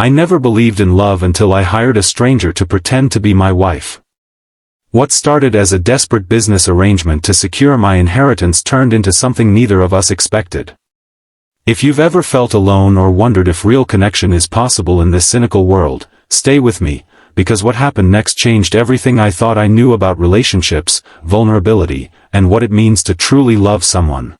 I never believed in love until I hired a stranger to pretend to be my wife. What started as a desperate business arrangement to secure my inheritance turned into something neither of us expected. If you've ever felt alone or wondered if real connection is possible in this cynical world, stay with me, because what happened next changed everything I thought I knew about relationships, vulnerability, and what it means to truly love someone.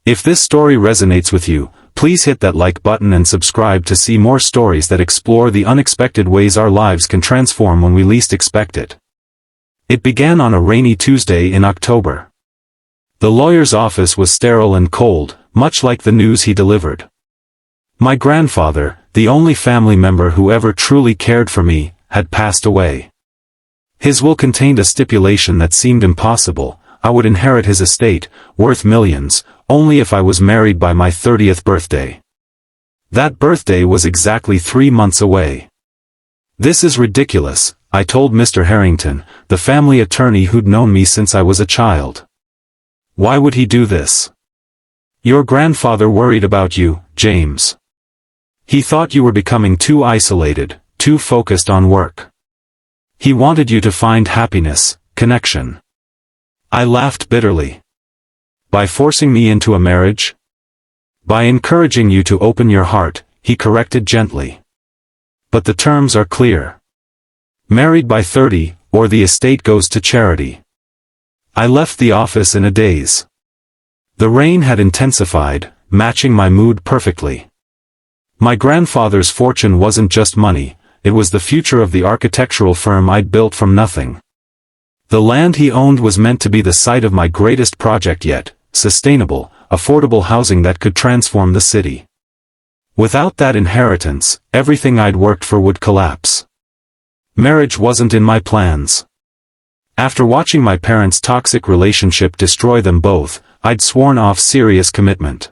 If this story resonates with you, please hit that like button and subscribe to see more stories that explore the unexpected ways our lives can transform when we least expect it. It began on a rainy Tuesday in October. The lawyer's office was sterile and cold, much like the news he delivered. My grandfather, the only family member who ever truly cared for me, had passed away. His will contained a stipulation that seemed impossible: I would inherit his estate, worth millions, only if I was married by my 30th birthday. That birthday was exactly 3 months away. "This is ridiculous," I told Mr. Harrington, the family attorney who'd known me since I was a child. "Why would he do this?" "Your grandfather worried about you, James. He thought you were becoming too isolated, too focused on work. He wanted you to find happiness, connection." I laughed bitterly. "By forcing me into a marriage?" "By encouraging you to open your heart," he corrected gently. "But the terms are clear. Married by 30, or the estate goes to charity." I left the office in a daze. The rain had intensified, matching my mood perfectly. My grandfather's fortune wasn't just money, it was the future of the architectural firm I'd built from nothing. The land he owned was meant to be the site of my greatest project yet: sustainable, affordable housing that could transform the city. Without that inheritance, everything I'd worked for would collapse. Marriage wasn't in my plans. After watching my parents' toxic relationship destroy them both, I'd sworn off serious commitment.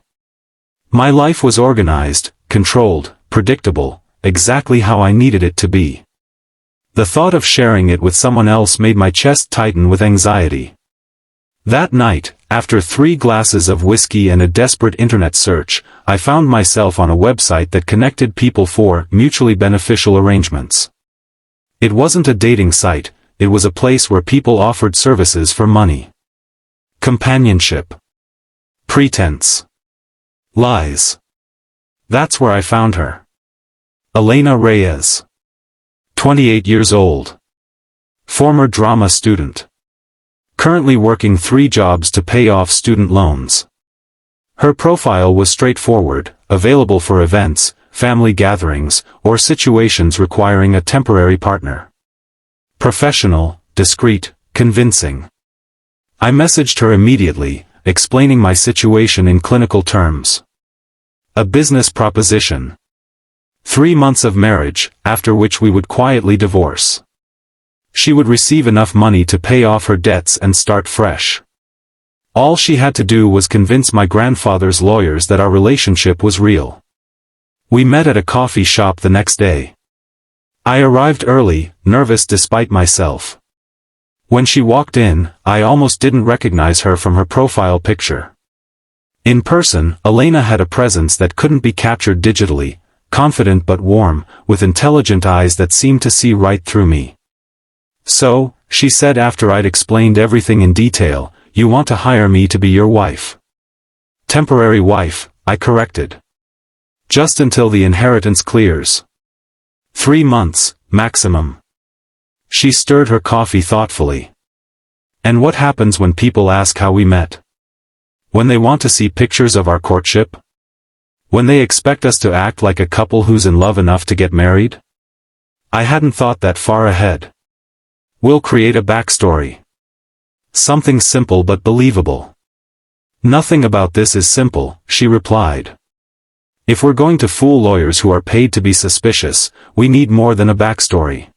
My life was organized, controlled, predictable, exactly how I needed it to be. The thought of sharing it with someone else made my chest tighten with anxiety. That night, after 3 glasses of whiskey and a desperate internet search, I found myself on a website that connected people for mutually beneficial arrangements. It wasn't a dating site, it was a place where people offered services for money. Companionship. Pretense. Lies. That's where I found her. Elena Reyes. 28 years old. Former drama student. Currently working 3 jobs to pay off student loans. Her profile was straightforward, available for events, family gatherings, or situations requiring a temporary partner. Professional, discreet, convincing. I messaged her immediately, explaining my situation in clinical terms. A business proposition. 3 months of marriage, after which we would quietly divorce. She would receive enough money to pay off her debts and start fresh. All she had to do was convince my grandfather's lawyers that our relationship was real. We met at a coffee shop the next day. I arrived early, nervous despite myself. When she walked in, I almost didn't recognize her from her profile picture. In person, Elena had a presence that couldn't be captured digitally, confident but warm, with intelligent eyes that seemed to see right through me. "So," she said after I'd explained everything in detail, "you want to hire me to be your wife?" "Temporary wife," I corrected. "Just until the inheritance clears. 3 months, maximum." She stirred her coffee thoughtfully. "And what happens when people ask how we met? When they want to see pictures of our courtship? When they expect us to act like a couple who's in love enough to get married?" I hadn't thought that far ahead. "We'll create a backstory. Something simple but believable." "Nothing about this is simple," she replied. "If we're going to fool lawyers who are paid to be suspicious, we need more than a backstory.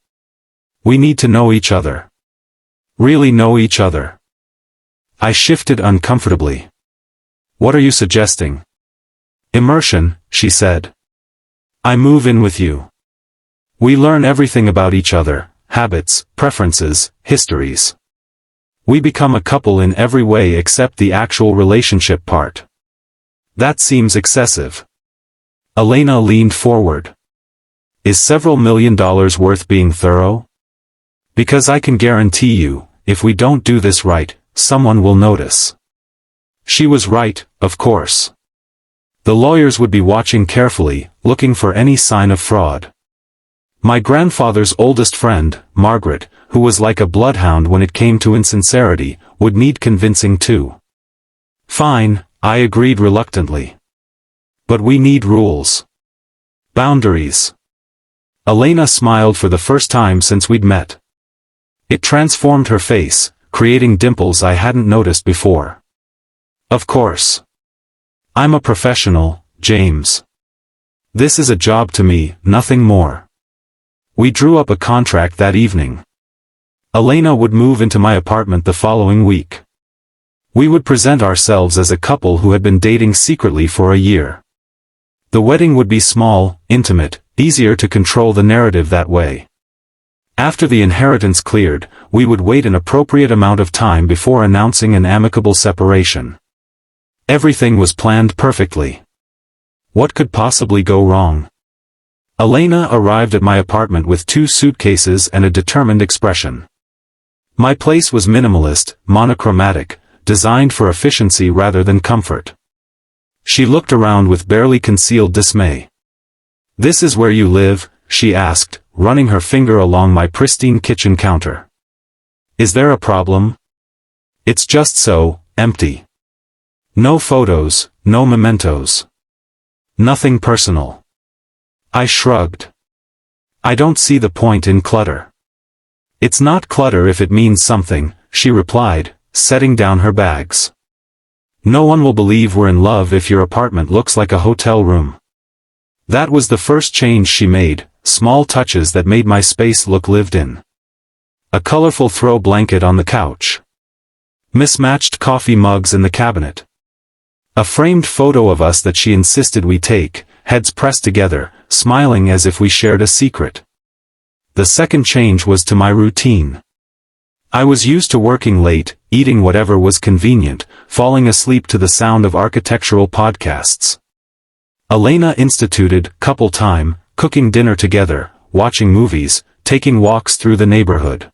We need to know each other. Really know each other." I shifted uncomfortably. "What are you suggesting?" "Immersion," she said. "I move in with you. We learn everything about each other, habits, preferences, histories. We become a couple in every way except the actual relationship part." "That seems excessive." Elena leaned forward. Is several $1 million worth being thorough? Because I can guarantee you, if we don't do this right, someone will notice. She was right, of course. The lawyers would be watching carefully, looking for any sign of fraud. My grandfather's oldest friend, Margaret, who was like a bloodhound when it came to insincerity, would need convincing too. Fine, I agreed reluctantly. But we need rules. Boundaries. Elena smiled for the first time since we'd met. It transformed her face, creating dimples I hadn't noticed before. Of course. I'm a professional, James. This is a job to me, nothing more. We drew up a contract that evening. Elena would move into my apartment the following week. We would present ourselves as a couple who had been dating secretly for a year. The wedding would be small, intimate, easier to control the narrative that way. After the inheritance cleared, we would wait an appropriate amount of time before announcing an amicable separation. Everything was planned perfectly. What could possibly go wrong? Elena arrived at my apartment with 2 suitcases and a determined expression. My place was minimalist, monochromatic, designed for efficiency rather than comfort. She looked around with barely concealed dismay. "This is where you live?" she asked, running her finger along my pristine kitchen counter. "Is there a problem?" "It's just so, empty. No photos, no mementos. Nothing personal." I shrugged. "I don't see the point in clutter." "It's not clutter if it means something," she replied, setting down her bags. "No one will believe we're in love if your apartment looks like a hotel room." That was the first change she made, small touches that made my space look lived in. A colorful throw blanket on the couch. Mismatched coffee mugs in the cabinet. A framed photo of us that she insisted we take, heads pressed together, smiling as if we shared a secret. The second change was to my routine. I was used to working late, eating whatever was convenient, falling asleep to the sound of architectural podcasts. Elena instituted couple time, cooking dinner together, watching movies, taking walks through the neighborhood.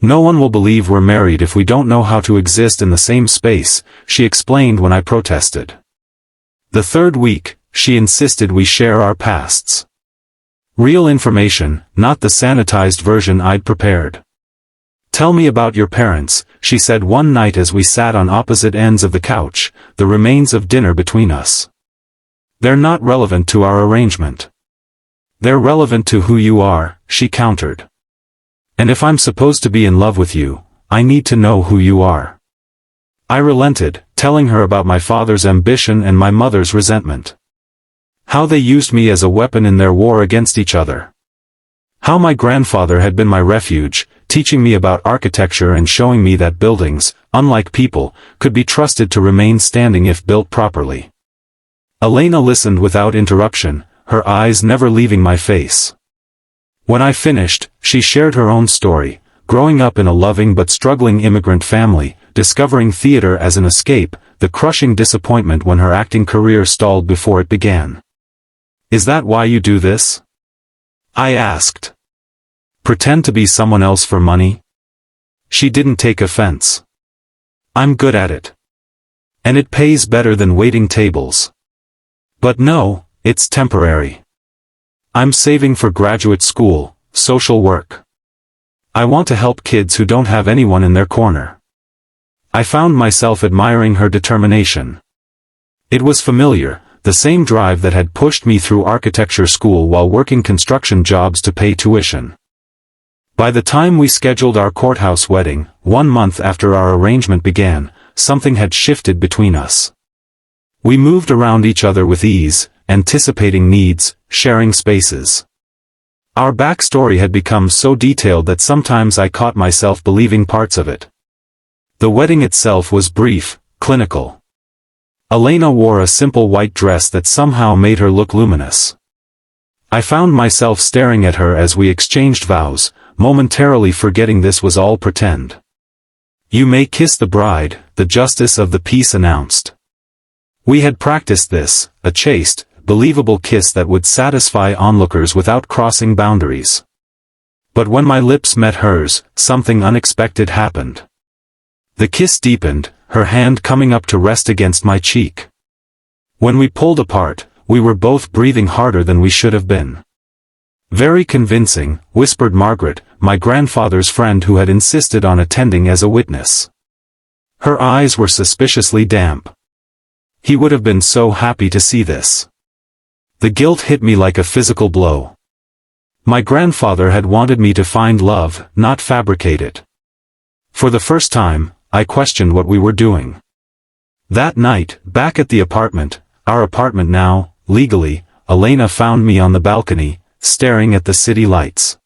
"No one will believe we're married if we don't know how to exist in the same space," she explained when I protested. The third week, she insisted we share our pasts. Real information, not the sanitized version I'd prepared. "Tell me about your parents," she said one night as we sat on opposite ends of the couch, the remains of dinner between us. "They're not relevant to our arrangement." "They're relevant to who you are," she countered. "And if I'm supposed to be in love with you, I need to know who you are." I relented, telling her about my father's ambition and my mother's resentment. How they used me as a weapon in their war against each other. How my grandfather had been my refuge, teaching me about architecture and showing me that buildings, unlike people, could be trusted to remain standing if built properly. Elena listened without interruption, her eyes never leaving my face. When I finished, she shared her own story, growing up in a loving but struggling immigrant family, discovering theater as an escape, the crushing disappointment when her acting career stalled before it began. "Is that why you do this?" I asked. "Pretend to be someone else for money?" She didn't take offense. "I'm good at it. And it pays better than waiting tables. But no, it's temporary. I'm saving for graduate school, social work. I want to help kids who don't have anyone in their corner." I found myself admiring her determination. It was familiar, the same drive that had pushed me through architecture school while working construction jobs to pay tuition. By the time we scheduled our courthouse wedding, 1 month after our arrangement began, something had shifted between us. We moved around each other with ease, anticipating needs, sharing spaces. Our backstory had become so detailed that sometimes I caught myself believing parts of it. The wedding itself was brief, clinical. Elena wore a simple white dress that somehow made her look luminous. I found myself staring at her as we exchanged vows, momentarily forgetting this was all pretend. "You may kiss the bride," the justice of the peace announced. We had practiced this, a chaste, believable kiss that would satisfy onlookers without crossing boundaries. But when my lips met hers, something unexpected happened. The kiss deepened, her hand coming up to rest against my cheek. When we pulled apart, we were both breathing harder than we should have been. "Very convincing," whispered Margaret, my grandfather's friend who had insisted on attending as a witness. Her eyes were suspiciously damp. He would have been so happy to see this. The guilt hit me like a physical blow. My grandfather had wanted me to find love, not fabricate it. For the first time, I questioned what we were doing. That night, back at the apartment, our apartment now, legally, Elena found me on the balcony, staring at the city lights.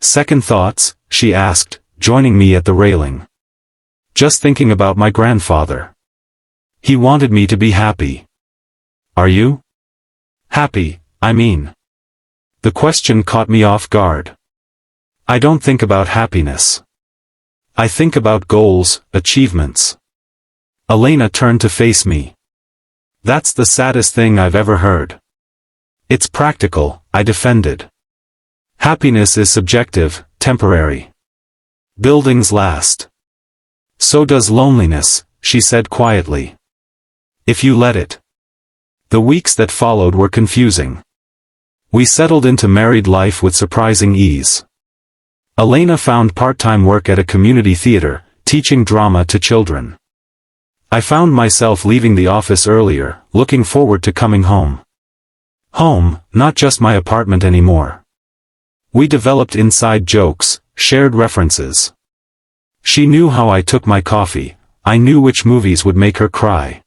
"Second thoughts?" she asked, joining me at the railing. "Just thinking about my grandfather. He wanted me to be happy." "Are you?" "Happy, I mean." The question caught me off guard. "I don't think about happiness. I think about goals, achievements." Elena turned to face me. "That's the saddest thing I've ever heard." "It's practical," I defended. "Happiness is subjective, temporary. Buildings last. So does loneliness," she said quietly. "If you let it." The weeks that followed were confusing. We settled into married life with surprising ease. Elena found part-time work at a community theater, teaching drama to children. I found myself leaving the office earlier, looking forward to coming home. Home, not just my apartment anymore. We developed inside jokes, shared references. She knew how I took my coffee, I knew which movies would make her cry.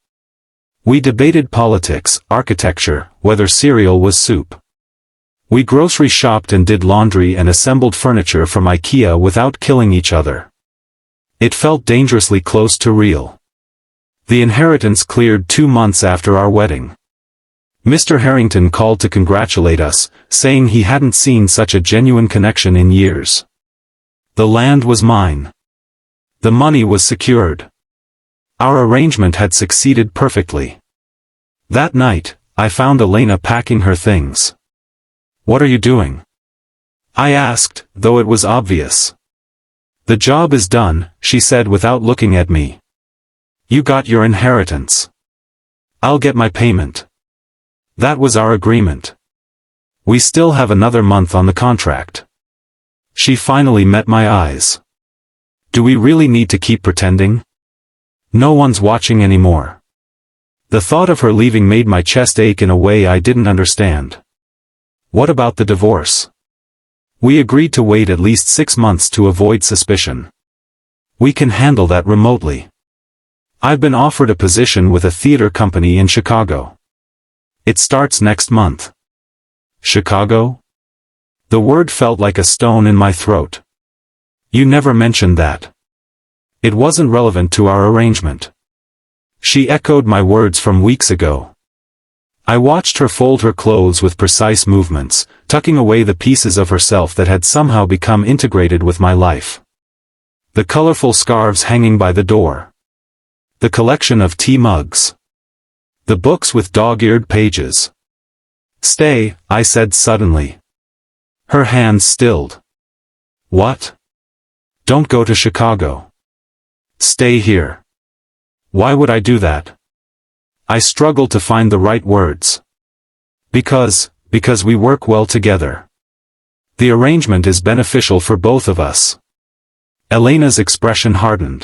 We debated politics, architecture, whether cereal was soup. We grocery shopped and did laundry and assembled furniture from IKEA without killing each other. It felt dangerously close to real. The inheritance cleared 2 months after our wedding. Mr. Harrington called to congratulate us, saying he hadn't seen such a genuine connection in years. The land was mine. The money was secured. Our arrangement had succeeded perfectly. That night, I found Elena packing her things. "What are you doing?" I asked, though it was obvious. "The job is done," she said without looking at me. "You got your inheritance. I'll get my payment." That was our agreement. We still have another month on the contract. She finally met my eyes. "Do we really need to keep pretending? No one's watching anymore." The thought of her leaving made my chest ache in a way I didn't understand. "What about the divorce?" "We agreed to wait at least 6 months to avoid suspicion. We can handle that remotely. I've been offered a position with a theater company in Chicago. It starts next month." "Chicago?" The word felt like a stone in my throat. "You never mentioned that." "It wasn't relevant to our arrangement." She echoed my words from weeks ago. I watched her fold her clothes with precise movements, tucking away the pieces of herself that had somehow become integrated with my life. The colorful scarves hanging by the door. The collection of tea mugs. The books with dog-eared pages. "Stay," I said suddenly. Her hands stilled. "What?" "Don't go to Chicago. Stay here." "Why would I do that?" I struggled to find the right words. Because we work well together. The arrangement is beneficial for both of us." Elena's expression hardened.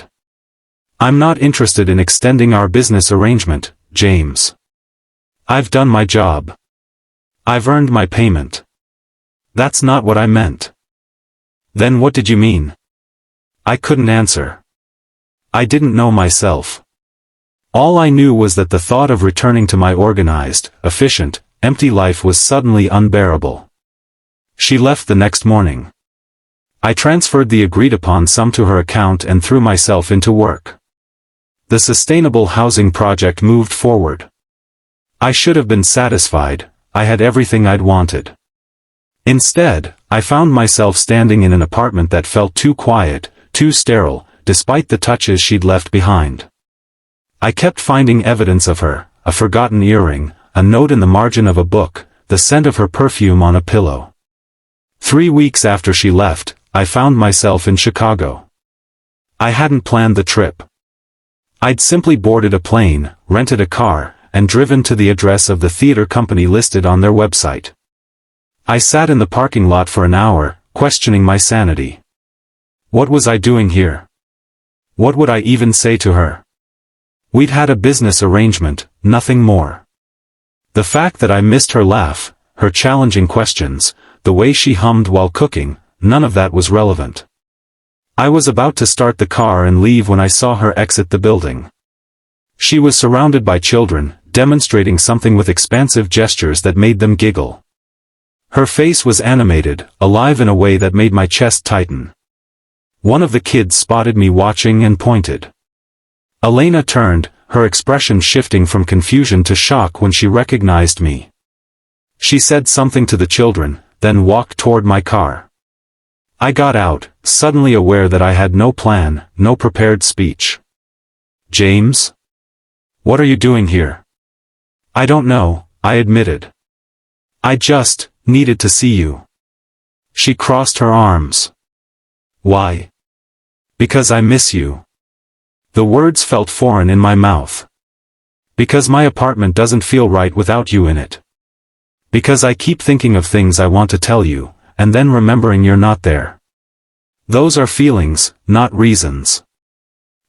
"I'm not interested in extending our business arrangement, James. I've done my job. I've earned my payment." "That's not what I meant." "Then what did you mean?" I couldn't answer. I didn't know myself. All I knew was that the thought of returning to my organized, efficient, empty life was suddenly unbearable. She left the next morning. I transferred the agreed-upon sum to her account and threw myself into work. The sustainable housing project moved forward. I should have been satisfied, I had everything I'd wanted. Instead, I found myself standing in an apartment that felt too quiet, too sterile, despite the touches she'd left behind. I kept finding evidence of her, a forgotten earring, a note in the margin of a book, the scent of her perfume on a pillow. 3 weeks after she left, I found myself in Chicago. I hadn't planned the trip. I'd simply boarded a plane, rented a car, and driven to the address of the theater company listed on their website. I sat in the parking lot for an hour, questioning my sanity. What was I doing here? What would I even say to her? We'd had a business arrangement, nothing more. The fact that I missed her laugh, her challenging questions, the way she hummed while cooking, none of that was relevant. I was about to start the car and leave when I saw her exit the building. She was surrounded by children, demonstrating something with expansive gestures that made them giggle. Her face was animated, alive in a way that made my chest tighten. One of the kids spotted me watching and pointed. Elena turned, her expression shifting from confusion to shock when she recognized me. She said something to the children, then walked toward my car. I got out, suddenly aware that I had no plan, no prepared speech. James? What are you doing here? I don't know, I admitted. I just needed to see you. She crossed her arms. Why? Because I miss you. The words felt foreign in my mouth. Because my apartment doesn't feel right without you in it. Because I keep thinking of things I want to tell you, and then remembering you're not there. Those are feelings, not reasons.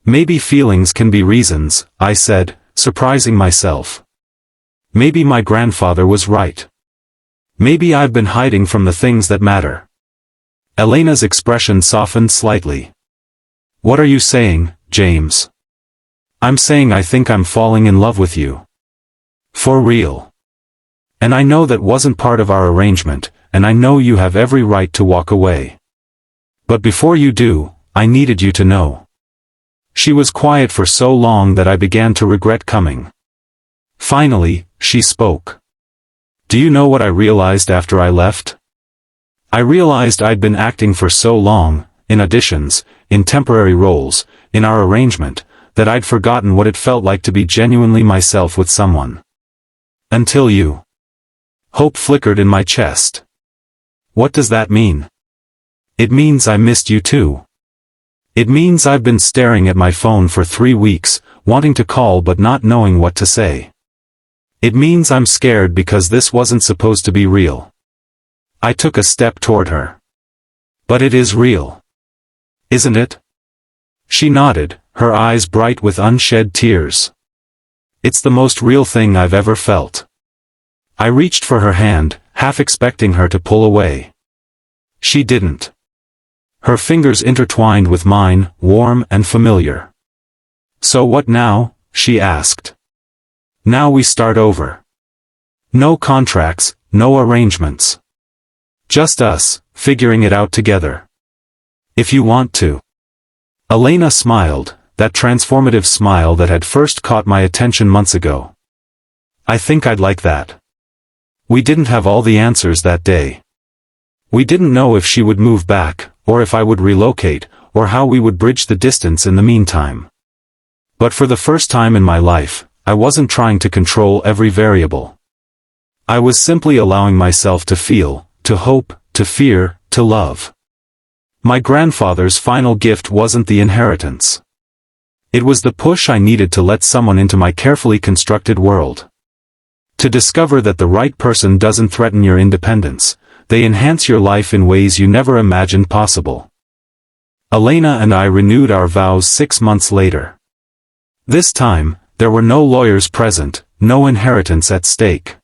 Maybe feelings can be reasons, I said, surprising myself. Maybe my grandfather was right. Maybe I've been hiding from the things that matter. Elena's expression softened slightly. What are you saying, James? I'm saying I think I'm falling in love with you. For real. And I know that wasn't part of our arrangement, and I know you have every right to walk away. But before you do, I needed you to know. She was quiet for so long that I began to regret coming. Finally, she spoke. Do you know what I realized after I left? I realized I'd been acting for so long, in auditions, in temporary roles, in our arrangement, that I'd forgotten what it felt like to be genuinely myself with someone. Until you. Hope flickered in my chest. What does that mean? It means I missed you too. It means I've been staring at my phone for 3 weeks, wanting to call but not knowing what to say. It means I'm scared because this wasn't supposed to be real. I took a step toward her. But it is real. Isn't it? She nodded, her eyes bright with unshed tears. It's the most real thing I've ever felt. I reached for her hand, half expecting her to pull away. She didn't. Her fingers intertwined with mine, warm and familiar. So what now? She asked. Now we start over. No contracts, no arrangements. Just us, figuring it out together. If you want to. Elena smiled, that transformative smile that had first caught my attention months ago. I think I'd like that. We didn't have all the answers that day. We didn't know if she would move back, or if I would relocate, or how we would bridge the distance in the meantime. But for the first time in my life, I wasn't trying to control every variable. I was simply allowing myself to feel, to hope, to fear, to love. My grandfather's final gift wasn't the inheritance. It was the push I needed to let someone into my carefully constructed world. To discover that the right person doesn't threaten your independence, they enhance your life in ways you never imagined possible. Elena and I renewed our vows 6 months later. This time, there were no lawyers present, no inheritance at stake.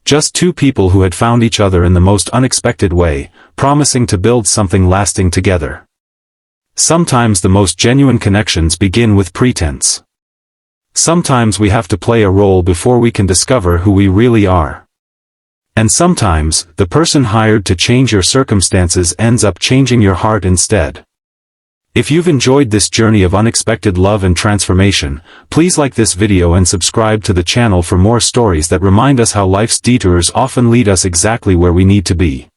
Just two people who had found each other in the most unexpected way, promising to build something lasting together. Sometimes the most genuine connections begin with pretense. Sometimes we have to play a role before we can discover who we really are. And sometimes, the person hired to change your circumstances ends up changing your heart instead. If you've enjoyed this journey of unexpected love and transformation, please like this video and subscribe to the channel for more stories that remind us how life's detours often lead us exactly where we need to be.